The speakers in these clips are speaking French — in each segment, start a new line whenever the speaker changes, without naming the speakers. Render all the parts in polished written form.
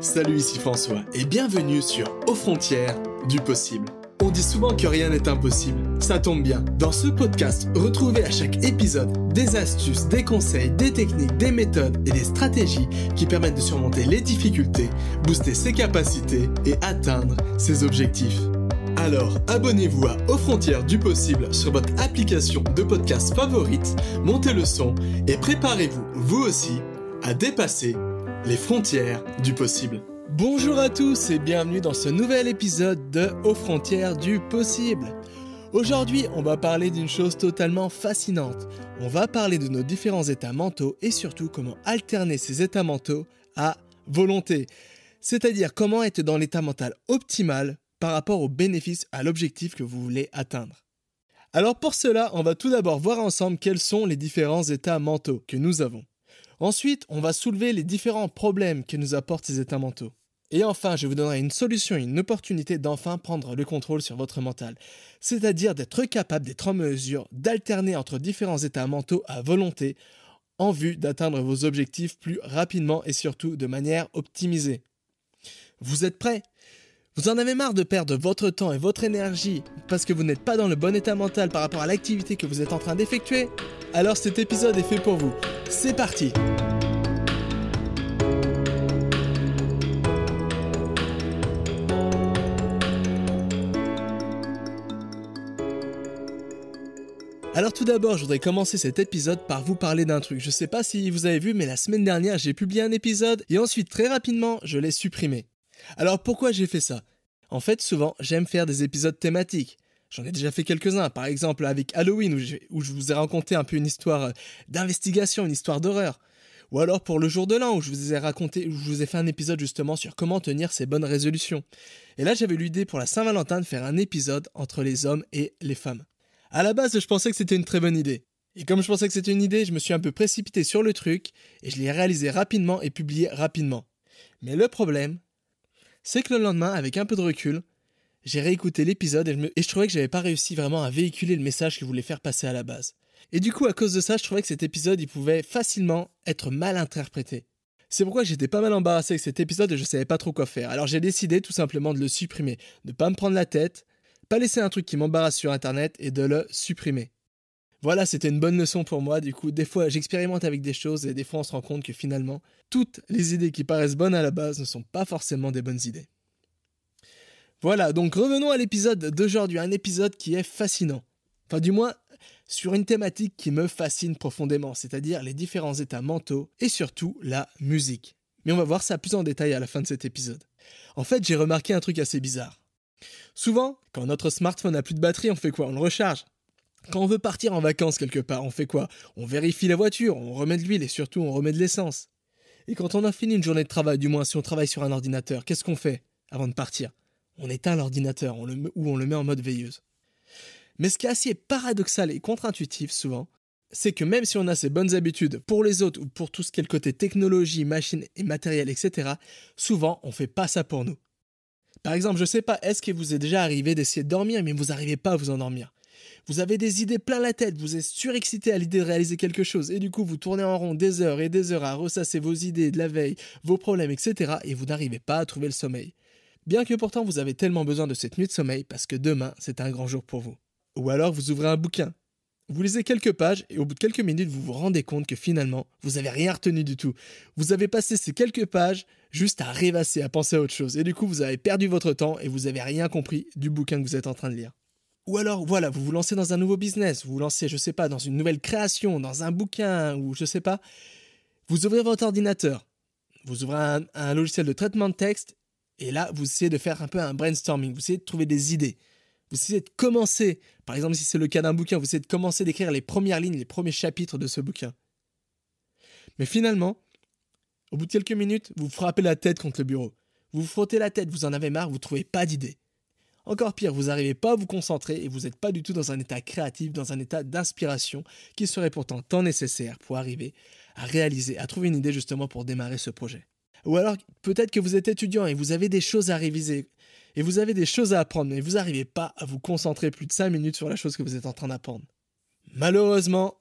Salut, ici François et bienvenue sur Aux frontières du possible. On dit souvent que rien n'est impossible, ça tombe bien. Dans ce podcast, retrouvez à chaque épisode des astuces, des conseils, des techniques, des méthodes et des stratégies qui permettent de surmonter les difficultés, booster ses capacités et atteindre ses objectifs. Alors, abonnez-vous à Aux frontières du possible sur votre application de podcast favorite, montez le son et préparez-vous, vous aussi, à dépasser les frontières du possible. Bonjour à tous et bienvenue dans ce nouvel épisode de Aux frontières du possible. Aujourd'hui, on va parler d'une chose totalement fascinante. On va parler de nos différents états mentaux et surtout comment alterner ces états mentaux à volonté. C'est-à-dire comment être dans l'état mental optimal par rapport aux bénéfices, à l'objectif que vous voulez atteindre. Alors pour cela, on va tout d'abord voir ensemble quels sont les différents états mentaux que nous avons. Ensuite, on va soulever les différents problèmes que nous apportent ces états mentaux. Et enfin, je vous donnerai une solution et une opportunité d'enfin prendre le contrôle sur votre mental. C'est-à-dire d'être capable, d'être en mesure d'alterner entre différents états mentaux à volonté en vue d'atteindre vos objectifs plus rapidement et surtout de manière optimisée. Vous êtes prêts ? Vous en avez marre de perdre votre temps et votre énergie parce que vous n'êtes pas dans le bon état mental par rapport à l'activité que vous êtes en train d'effectuer ? Alors cet épisode est fait pour vous. C'est parti ! Alors tout d'abord, je voudrais commencer cet épisode par vous parler d'un truc. Je sais pas si vous avez vu, mais la semaine dernière, j'ai publié un épisode et ensuite, très rapidement, je l'ai supprimé. Alors pourquoi j'ai fait ça ? En fait, souvent, j'aime faire des épisodes thématiques. J'en ai déjà fait quelques-uns, par exemple avec Halloween, où je vous ai raconté un peu une histoire d'investigation, une histoire d'horreur. Ou alors pour le jour de l'an, où je vous ai fait un épisode justement sur comment tenir ses bonnes résolutions. Et là, j'avais l'idée pour la Saint-Valentin de faire un épisode entre les hommes et les femmes. À la base, je pensais que c'était une très bonne idée. Et comme je pensais que c'était une idée, je me suis un peu précipité sur le truc, et je l'ai réalisé rapidement et publié rapidement. Mais le problème, c'est que le lendemain, avec un peu de recul, j'ai réécouté l'épisode et je trouvais que j'avais pas réussi vraiment à véhiculer le message que je voulais faire passer à la base. Et du coup, à cause de ça, je trouvais que cet épisode, il pouvait facilement être mal interprété. C'est pourquoi j'étais pas mal embarrassé avec cet épisode et je savais pas trop quoi faire. Alors j'ai décidé tout simplement de le supprimer, de pas me prendre la tête, pas laisser un truc qui m'embarrasse sur internet et de le supprimer. Voilà, c'était une bonne leçon pour moi. Du coup, des fois, j'expérimente avec des choses et des fois, on se rend compte que finalement, toutes les idées qui paraissent bonnes à la base ne sont pas forcément des bonnes idées. Voilà, donc revenons à l'épisode d'aujourd'hui, un épisode qui est fascinant. Enfin, du moins, sur une thématique qui me fascine profondément, c'est-à-dire les différents états mentaux et surtout la musique. Mais on va voir ça plus en détail à la fin de cet épisode. En fait, j'ai remarqué un truc assez bizarre. Souvent, quand notre smartphone n'a plus de batterie, on fait quoi ? On le recharge. Quand on veut partir en vacances quelque part, on fait quoi ? On vérifie la voiture, on remet de l'huile et surtout on remet de l'essence. Et quand on a fini une journée de travail, du moins si on travaille sur un ordinateur, qu'est-ce qu'on fait avant de partir ? On éteint l'ordinateur ou on le met en mode veilleuse. Mais ce qui est assez paradoxal et contre-intuitif souvent, c'est que même si on a ces bonnes habitudes pour les autres ou pour tout ce qui est le côté technologie, machine et matériel, etc., souvent on ne fait pas ça pour nous. Par exemple, je sais pas, est-ce qu'il vous est déjà arrivé d'essayer de dormir mais vous n'arrivez pas à vous endormir ? Vous avez des idées plein la tête, vous êtes surexcité à l'idée de réaliser quelque chose et du coup vous tournez en rond des heures et des heures à ressasser vos idées de la veille, vos problèmes, etc. et vous n'arrivez pas à trouver le sommeil. Bien que pourtant vous avez tellement besoin de cette nuit de sommeil parce que demain c'est un grand jour pour vous. Ou alors vous ouvrez un bouquin, vous lisez quelques pages et au bout de quelques minutes vous vous rendez compte que finalement vous n'avez rien retenu du tout. Vous avez passé ces quelques pages juste à rêvasser, à penser à autre chose et du coup vous avez perdu votre temps et vous n'avez rien compris du bouquin que vous êtes en train de lire. Ou alors, voilà, vous vous lancez dans un nouveau business, vous vous lancez, je sais pas, dans une nouvelle création, dans un bouquin, ou je sais pas. Vous ouvrez votre ordinateur, vous ouvrez un logiciel de traitement de texte, et là, vous essayez de faire un peu un brainstorming, vous essayez de trouver des idées. Vous essayez de commencer, par exemple, si c'est le cas d'un bouquin, vous essayez de commencer d'écrire les premières lignes, les premiers chapitres de ce bouquin. Mais finalement, au bout de quelques minutes, vous frappez la tête contre le bureau. Vous vous frottez la tête, vous en avez marre, vous ne trouvez pas d'idées. Encore pire, vous n'arrivez pas à vous concentrer et vous n'êtes pas du tout dans un état créatif, dans un état d'inspiration qui serait pourtant tant nécessaire pour arriver à réaliser, à trouver une idée justement pour démarrer ce projet. Ou alors, peut-être que vous êtes étudiant et vous avez des choses à réviser et vous avez des choses à apprendre, mais vous n'arrivez pas à vous concentrer plus de 5 minutes sur la chose que vous êtes en train d'apprendre. Malheureusement,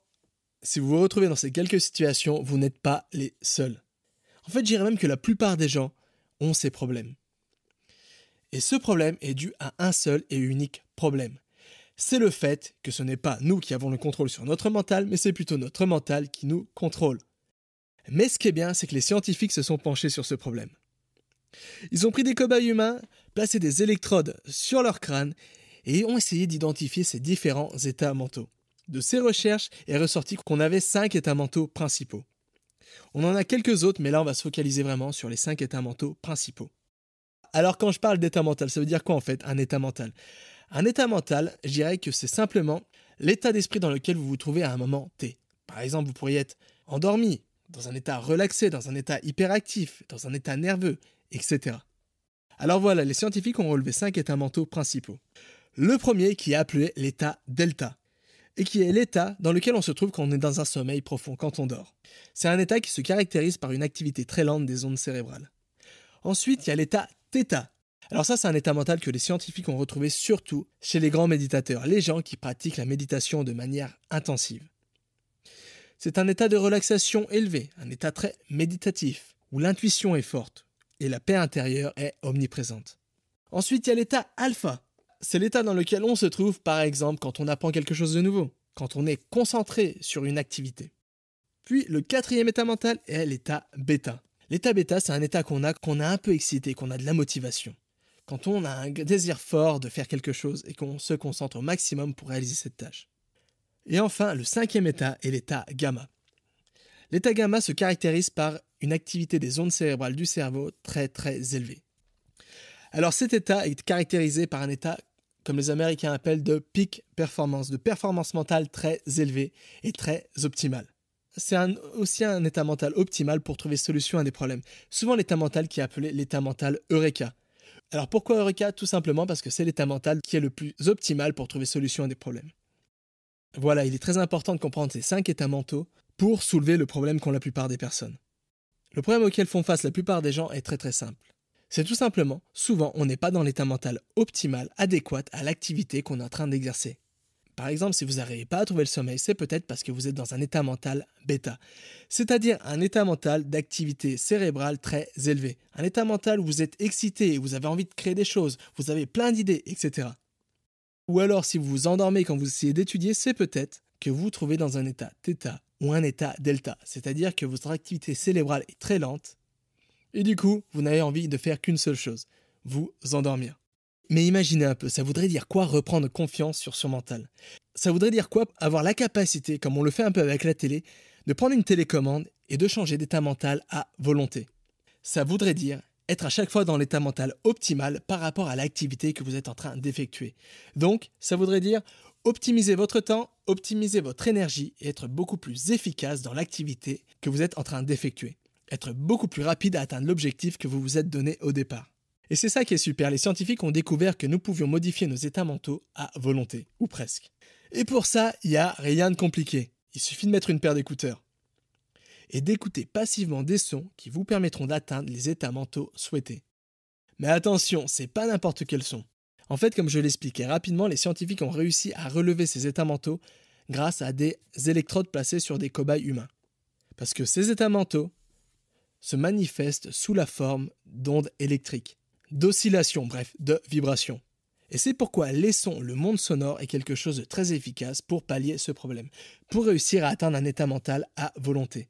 si vous vous retrouvez dans ces quelques situations, vous n'êtes pas les seuls. En fait, je dirais même que la plupart des gens ont ces problèmes. Et ce problème est dû à un seul et unique problème. C'est le fait que ce n'est pas nous qui avons le contrôle sur notre mental, mais c'est plutôt notre mental qui nous contrôle. Mais ce qui est bien, c'est que les scientifiques se sont penchés sur ce problème. Ils ont pris des cobayes humains, placé des électrodes sur leur crâne et ont essayé d'identifier ces différents états mentaux. De ces recherches est ressorti qu'on avait 5 états mentaux principaux. On en a quelques autres, mais là on va se focaliser vraiment sur les 5 états mentaux principaux. Alors quand je parle d'état mental, ça veut dire quoi en fait un état mental ? Un état mental, je dirais que c'est simplement l'état d'esprit dans lequel vous vous trouvez à un moment T. Par exemple, vous pourriez être endormi, dans un état relaxé, dans un état hyperactif, dans un état nerveux, etc. Alors voilà, les scientifiques ont relevé 5 états mentaux principaux. Le premier qui est appelé l'état delta, et qui est l'état dans lequel on se trouve quand on est dans un sommeil profond, quand on dort. C'est un état qui se caractérise par une activité très lente des ondes cérébrales. Ensuite, il y a l'état θ. Alors ça, c'est un état mental que les scientifiques ont retrouvé surtout chez les grands méditateurs, les gens qui pratiquent la méditation de manière intensive. C'est un état de relaxation élevé, un état très méditatif, où l'intuition est forte et la paix intérieure est omniprésente. Ensuite, il y a l'état alpha. C'est l'état dans lequel on se trouve, par exemple, quand on apprend quelque chose de nouveau, quand on est concentré sur une activité. Puis, le quatrième état mental est l'état bêta. L'état bêta, c'est un état qu'on a un peu excité, qu'on a de la motivation. Quand on a un désir fort de faire quelque chose et qu'on se concentre au maximum pour réaliser cette tâche. Et enfin, le cinquième état est l'état gamma. L'état gamma se caractérise par une activité des ondes cérébrales du cerveau très très élevée. Alors cet état est caractérisé par un état, comme les Américains appellent, de peak performance, de performance mentale très élevée et très optimale. C'est aussi un état mental optimal pour trouver solution à des problèmes. Souvent l'état mental qui est appelé l'état mental Eureka. Alors pourquoi Eureka ? Tout simplement parce que c'est l'état mental qui est le plus optimal pour trouver solution à des problèmes. Voilà, il est très important de comprendre ces 5 états mentaux pour soulever le problème qu'ont la plupart des personnes. Le problème auquel font face la plupart des gens est très très simple. C'est tout simplement, souvent on n'est pas dans l'état mental optimal, adéquat à l'activité qu'on est en train d'exercer. Par exemple, si vous n'arrivez pas à trouver le sommeil, c'est peut-être parce que vous êtes dans un état mental bêta, c'est-à-dire un état mental d'activité cérébrale très élevé, un état mental où vous êtes excité, vous avez envie de créer des choses, vous avez plein d'idées, etc. Ou alors, si vous vous endormez quand vous essayez d'étudier, c'est peut-être que vous vous trouvez dans un état θ ou un état delta, c'est-à-dire que votre activité cérébrale est très lente et du coup, vous n'avez envie de faire qu'une seule chose, vous endormir. Mais imaginez un peu, ça voudrait dire quoi reprendre confiance sur son mental ? Ça voudrait dire quoi avoir la capacité, comme on le fait un peu avec la télé, de prendre une télécommande et de changer d'état mental à volonté. Ça voudrait dire être à chaque fois dans l'état mental optimal par rapport à l'activité que vous êtes en train d'effectuer. Donc, ça voudrait dire optimiser votre temps, optimiser votre énergie et être beaucoup plus efficace dans l'activité que vous êtes en train d'effectuer. Être beaucoup plus rapide à atteindre l'objectif que vous vous êtes donné au départ. Et c'est ça qui est super, les scientifiques ont découvert que nous pouvions modifier nos états mentaux à volonté, ou presque. Et pour ça, il n'y a rien de compliqué. Il suffit de mettre une paire d'écouteurs et d'écouter passivement des sons qui vous permettront d'atteindre les états mentaux souhaités. Mais attention, c'est pas n'importe quel son. En fait, comme je l'expliquais rapidement, les scientifiques ont réussi à relever ces états mentaux grâce à des électrodes placées sur des cobayes humains. Parce que ces états mentaux se manifestent sous la forme d'ondes électriques, d'oscillations, bref, de vibrations. Et c'est pourquoi les sons, le monde sonore est quelque chose de très efficace pour pallier ce problème, pour réussir à atteindre un état mental à volonté.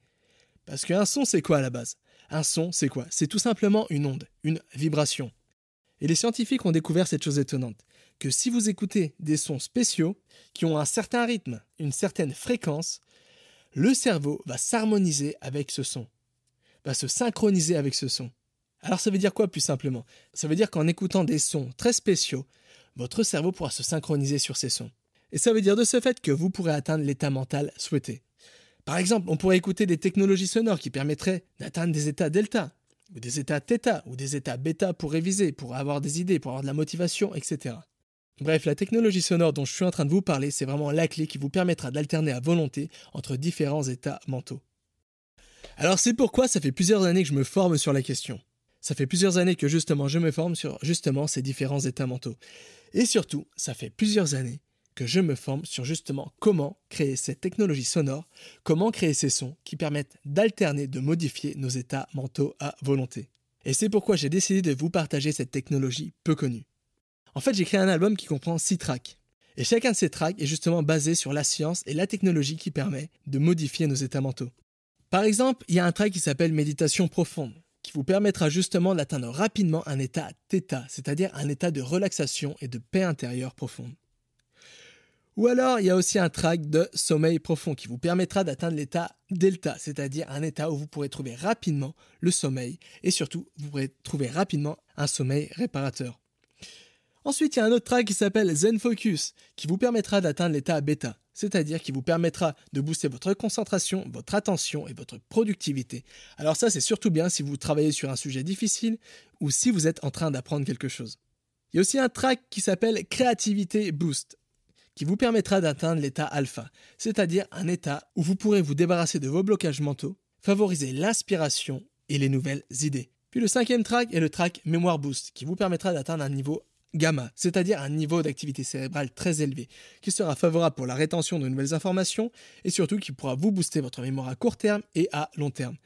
Parce qu'un son, c'est quoi à la base ? Un son, c'est quoi ? C'est tout simplement une onde, une vibration. Et les scientifiques ont découvert cette chose étonnante, que si vous écoutez des sons spéciaux, qui ont un certain rythme, une certaine fréquence, le cerveau va s'harmoniser avec ce son, va se synchroniser avec ce son. Alors ça veut dire quoi plus simplement ? Ça veut dire qu'en écoutant des sons très spéciaux, votre cerveau pourra se synchroniser sur ces sons. Et ça veut dire de ce fait que vous pourrez atteindre l'état mental souhaité. Par exemple, on pourrait écouter des technologies sonores qui permettraient d'atteindre des états delta, ou des états θ, ou des états bêta pour réviser, pour avoir des idées, pour avoir de la motivation, etc. Bref, la technologie sonore dont je suis en train de vous parler, c'est vraiment la clé qui vous permettra d'alterner à volonté entre différents états mentaux. Alors c'est pourquoi ça fait plusieurs années que je me forme sur la question. Ça fait plusieurs années que justement je me forme sur justement ces différents états mentaux. Et surtout, ça fait plusieurs années que je me forme sur justement comment créer cette technologie sonore, comment créer ces sons qui permettent d'alterner, de modifier nos états mentaux à volonté. Et c'est pourquoi j'ai décidé de vous partager cette technologie peu connue. En fait, j'ai créé un album qui comprend 6 tracks. Et chacun de ces tracks est justement basé sur la science et la technologie qui permet de modifier nos états mentaux. Par exemple, il y a un track qui s'appelle Méditation profonde, qui vous permettra justement d'atteindre rapidement un état θ, c'est-à-dire un état de relaxation et de paix intérieure profonde. Ou alors, il y a aussi un track de sommeil profond qui vous permettra d'atteindre l'état delta, c'est-à-dire un état où vous pourrez trouver rapidement le sommeil et surtout, vous pourrez trouver rapidement un sommeil réparateur. Ensuite, il y a un autre track qui s'appelle Zen Focus, qui vous permettra d'atteindre l'état bêta, c'est-à-dire qui vous permettra de booster votre concentration, votre attention et votre productivité. Alors ça, c'est surtout bien si vous travaillez sur un sujet difficile ou si vous êtes en train d'apprendre quelque chose. Il y a aussi un track qui s'appelle Créativité Boost, qui vous permettra d'atteindre l'état alpha, c'est-à-dire un état où vous pourrez vous débarrasser de vos blocages mentaux, favoriser l'inspiration et les nouvelles idées. Puis le 5e track est le track Mémoire Boost, qui vous permettra d'atteindre un niveau gamma, c'est-à-dire un niveau d'activité cérébrale très élevé, qui sera favorable pour la rétention de nouvelles informations et surtout qui pourra vous booster votre mémoire à court terme et à long terme.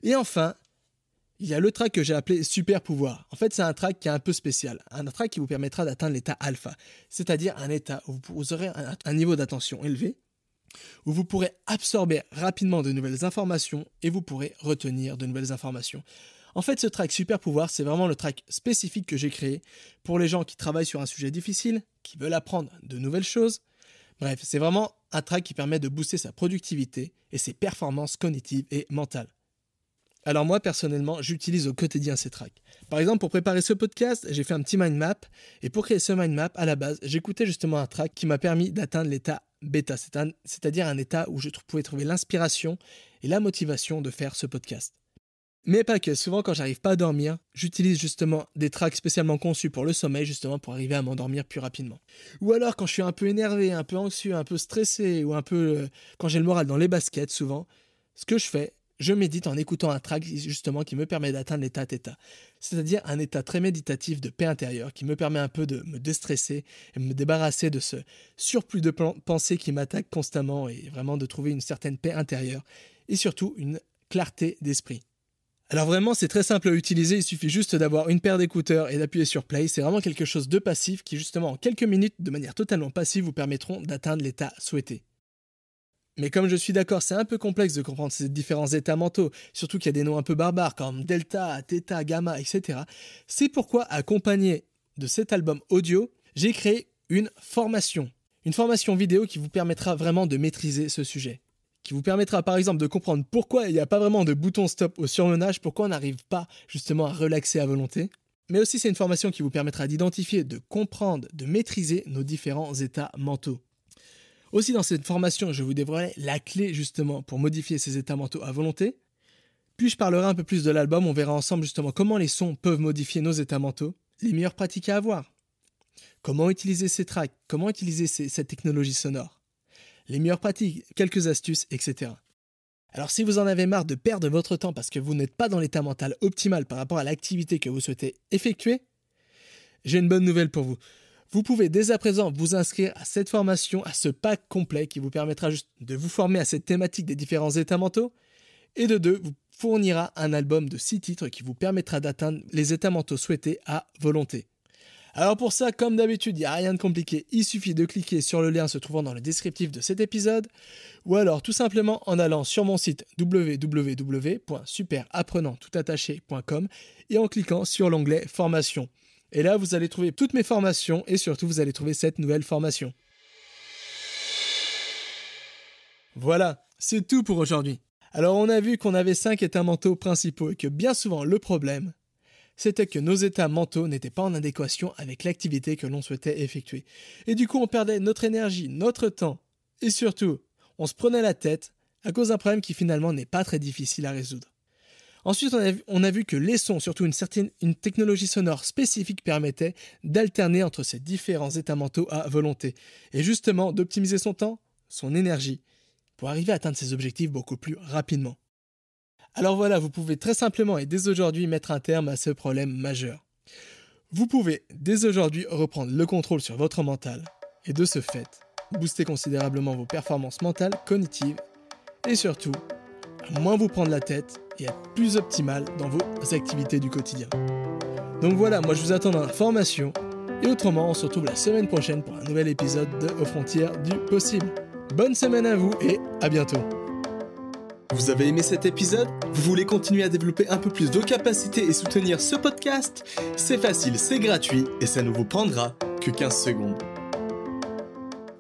Et enfin, il y a le track que j'ai appelé Super Pouvoir. En fait, c'est un track qui est un peu spécial, un track qui vous permettra d'atteindre l'état alpha, c'est-à-dire un état où vous aurez un niveau d'attention élevé, où vous pourrez absorber rapidement de nouvelles informations et vous pourrez retenir de nouvelles informations. En fait, ce track Super Pouvoir, c'est vraiment le track spécifique que j'ai créé pour les gens qui travaillent sur un sujet difficile, qui veulent apprendre de nouvelles choses. Bref, c'est vraiment un track qui permet de booster sa productivité et ses performances cognitives et mentales. Alors moi, personnellement, j'utilise au quotidien ces tracks. Par exemple, pour préparer ce podcast, j'ai fait un petit mind map. Et pour créer ce mind map, à la base, j'écoutais justement un track qui m'a permis d'atteindre l'état bêta, c'est-à-dire un état où je pouvais trouver l'inspiration et la motivation de faire ce podcast. Mais pas que, souvent quand j'arrive pas à dormir, j'utilise justement des tracks spécialement conçus pour le sommeil, justement pour arriver à m'endormir plus rapidement. Ou alors quand je suis un peu énervé, un peu anxieux, un peu stressé, ou un peu quand j'ai le moral dans les baskets souvent, ce que je fais, je médite en écoutant un track justement qui me permet d'atteindre l'état θ. C'est-à-dire un état très méditatif de paix intérieure qui me permet un peu de me déstresser et me débarrasser de ce surplus de pensées qui m'attaque constamment et vraiment de trouver une certaine paix intérieure et surtout une clarté d'esprit. Alors vraiment, c'est très simple à utiliser, il suffit juste d'avoir une paire d'écouteurs et d'appuyer sur play. C'est vraiment quelque chose de passif qui justement en quelques minutes, de manière totalement passive, vous permettront d'atteindre l'état souhaité. Mais comme je suis d'accord, c'est un peu complexe de comprendre ces différents états mentaux, surtout qu'il y a des noms un peu barbares comme delta, θ, gamma, etc. C'est pourquoi, accompagné de cet album audio, j'ai créé une formation vidéo qui vous permettra vraiment de maîtriser ce sujet. Qui vous permettra par exemple de comprendre pourquoi il n'y a pas vraiment de bouton stop au surmenage, pourquoi on n'arrive pas justement à relaxer à volonté. Mais aussi c'est une formation qui vous permettra d'identifier, de comprendre, de maîtriser nos différents états mentaux. Aussi dans cette formation, je vous dévoilerai la clé justement pour modifier ces états mentaux à volonté. Puis je parlerai un peu plus de l'album, on verra ensemble justement comment les sons peuvent modifier nos états mentaux, les meilleures pratiques à avoir, comment utiliser ces tracks, comment utiliser cette technologie sonore. Les meilleures pratiques, quelques astuces, etc. Alors si vous en avez marre de perdre votre temps parce que vous n'êtes pas dans l'état mental optimal par rapport à l'activité que vous souhaitez effectuer, j'ai une bonne nouvelle pour vous. Vous pouvez dès à présent vous inscrire à cette formation, à ce pack complet qui vous permettra juste de vous former à cette thématique des différents états mentaux et de deux, vous fournira un album de 6 titres qui vous permettra d'atteindre les états mentaux souhaités à volonté. Alors pour ça, comme d'habitude, il n'y a rien de compliqué, il suffit de cliquer sur le lien se trouvant dans le descriptif de cet épisode, ou alors tout simplement en allant sur mon site www.superapprenanttoutattaché.com et en cliquant sur l'onglet Formation. Et là, vous allez trouver toutes mes formations et surtout, vous allez trouver cette nouvelle formation. Voilà, c'est tout pour aujourd'hui. Alors on a vu qu'on avait 5 états mentaux principaux et que bien souvent le problème, c'était que nos états mentaux n'étaient pas en adéquation avec l'activité que l'on souhaitait effectuer. Et du coup, on perdait notre énergie, notre temps, et surtout, on se prenait la tête à cause d'un problème qui finalement n'est pas très difficile à résoudre. Ensuite, on a vu que les sons, surtout une technologie sonore spécifique permettait d'alterner entre ces différents états mentaux à volonté, et justement d'optimiser son temps, son énergie, pour arriver à atteindre ses objectifs beaucoup plus rapidement. Alors voilà, vous pouvez très simplement et dès aujourd'hui mettre un terme à ce problème majeur. Vous pouvez dès aujourd'hui reprendre le contrôle sur votre mental et de ce fait, booster considérablement vos performances mentales, cognitives et surtout, à moins vous prendre la tête et être plus optimal dans vos activités du quotidien. Donc voilà, moi je vous attends dans la formation, et autrement on se retrouve la semaine prochaine pour un nouvel épisode de Aux frontières du possible. Bonne semaine à vous et à bientôt. Vous avez aimé cet épisode? Vous voulez continuer à développer un peu plus vos capacités et soutenir ce podcast? C'est facile, c'est gratuit et ça ne vous prendra que 15 secondes.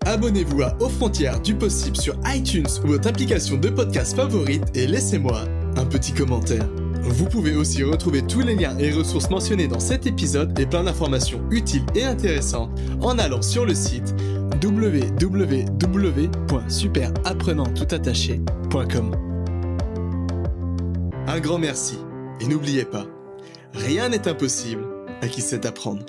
Abonnez-vous à Aux frontières du possible sur iTunes ou votre application de podcast favorite et laissez-moi un petit commentaire. Vous pouvez aussi retrouver tous les liens et ressources mentionnés dans cet épisode et plein d'informations utiles et intéressantes en allant sur le site www.superapprenanttoutattaché.com. Un grand merci et n'oubliez pas, rien n'est impossible à qui sait apprendre.